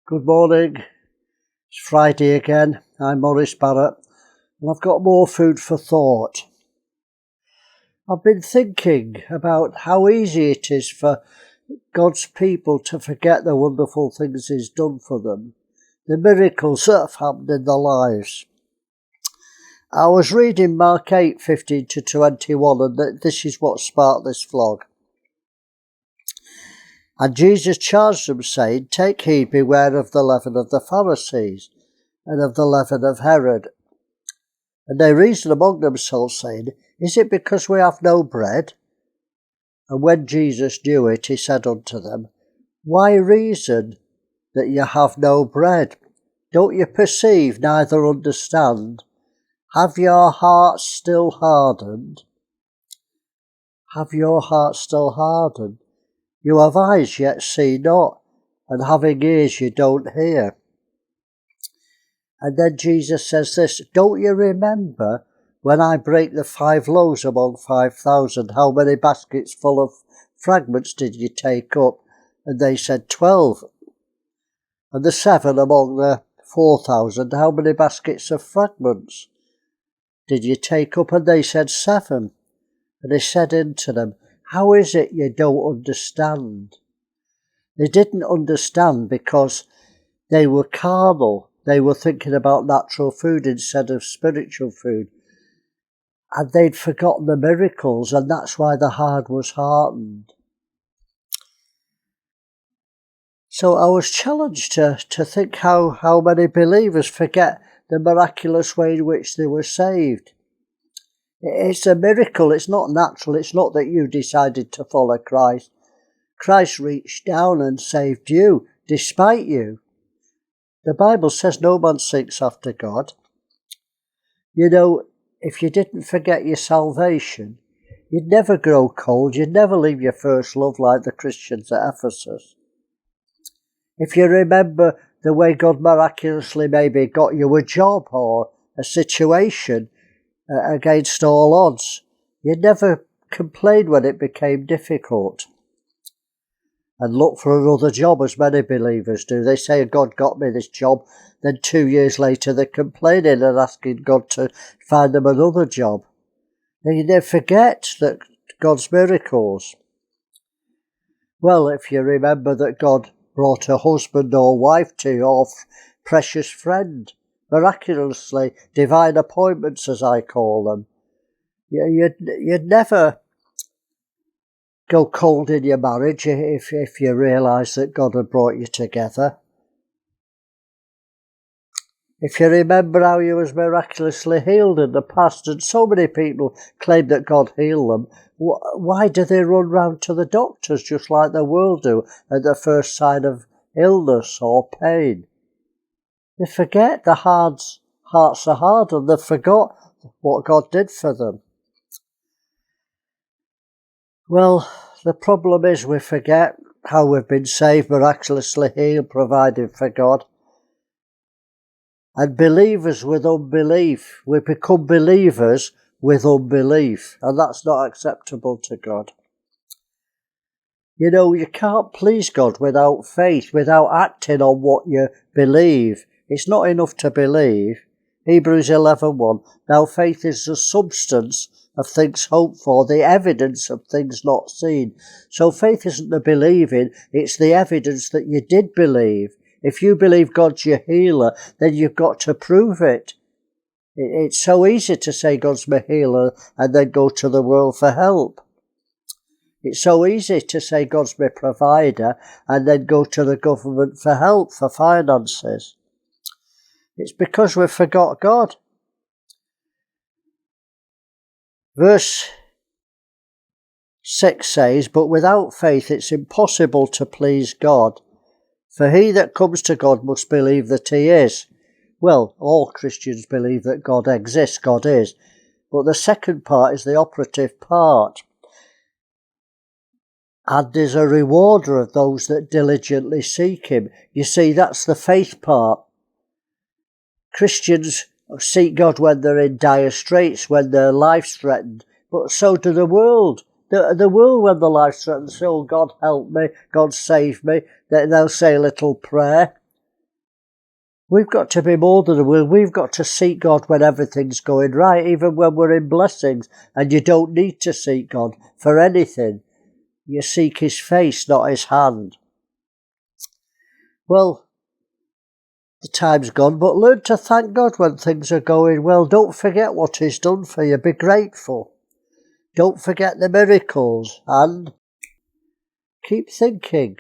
Good morning. It's Friday again. I'm Maurice Barratt, and I've got more food for thought. I've been thinking about how easy it is for God's people to forget the wonderful things He's done for them, the miracles that have happened in their lives. I was reading Mark 8:15-21, and this is what sparked this vlog. And Jesus charged them, saying, "Take heed, beware of the leaven of the Pharisees, and of the leaven of Herod." And they reasoned among themselves, saying, "Is it because we have no bread?" And when Jesus knew it, he said unto them, "Why reason that ye have no bread? Don't ye perceive, neither understand? Have your hearts still hardened? Have your hearts still hardened? You have eyes, yet see not, and having ears, you don't hear." And then Jesus says this, "Don't you remember when I break the 5 loaves among 5,000, how many baskets full of fragments did you take up?" And they said 12. "And the 7 among the 4,000, how many baskets of fragments did you take up?" And they said 7. And he said unto them, "How is it you don't understand?" They didn't understand because they were carnal. They were thinking about natural food instead of spiritual food. And they'd forgotten the miracles, and that's why the heart was hardened. So I was challenged to think how many believers forget the miraculous way in which they were saved. It's a miracle. It's not natural. It's not that you decided to follow Christ. Christ reached down and saved you, despite you. The Bible says no man seeks after God. You know, if you didn't forget your salvation, you'd never grow cold. You'd never leave your first love like the Christians at Ephesus. If you remember the way God miraculously maybe got you a job or a situation against all odds, you never complained when it became difficult and look for another job, as many believers do. They say, "God got me this job," then 2 years later they're complaining and asking God to find them another job. And they forget that God's miracles. Well, if you remember that God brought a husband or wife to your precious friend, miraculously, divine appointments as I call them, you'd never go cold in your marriage if you realise that God had brought you together. If you remember how you was miraculously healed in the past, and so many people claim that God healed them, why do they run round to the doctors just like the world do at the first sign of illness or pain? They forget the hearts are hard, and they forgot what God did for them. Well, the problem is we forget how we've been saved, miraculously healed, provided for God. And believers with unbelief, we become believers with unbelief, and that's not acceptable to God. You know, you can't please God without faith, without acting on what you believe. It's not enough to believe. Hebrews 11:1, "Now faith is the substance of things hoped for, the evidence of things not seen." So faith isn't the believing, it's the evidence that you did believe. If you believe God's your healer, then you've got to prove it. It's so easy to say God's my healer and then go to the world for help. It's so easy to say God's my provider and then go to the government for help, for finances. It's because we forgot God. Verse 6 says, "But without faith it's impossible to please God. For he that comes to God must believe that he is." Well, all Christians believe that God exists, God is. But the second part is the operative part. "And is a rewarder of those that diligently seek him." You see, that's the faith part. Christians seek God when they're in dire straits, when their life's threatened, but so do the world. The world, when their life's threatened, say, "Oh, God help me, God save me," they'll say a little prayer. We've got to be more than a will. We've got to seek God when everything's going right, even when we're in blessings. And you don't need to seek God for anything. You seek his face, not his hand. Well, the time's gone, but learn to thank God when things are going well. Don't forget what he's done for you. Be grateful. Don't forget the miracles, and keep thinking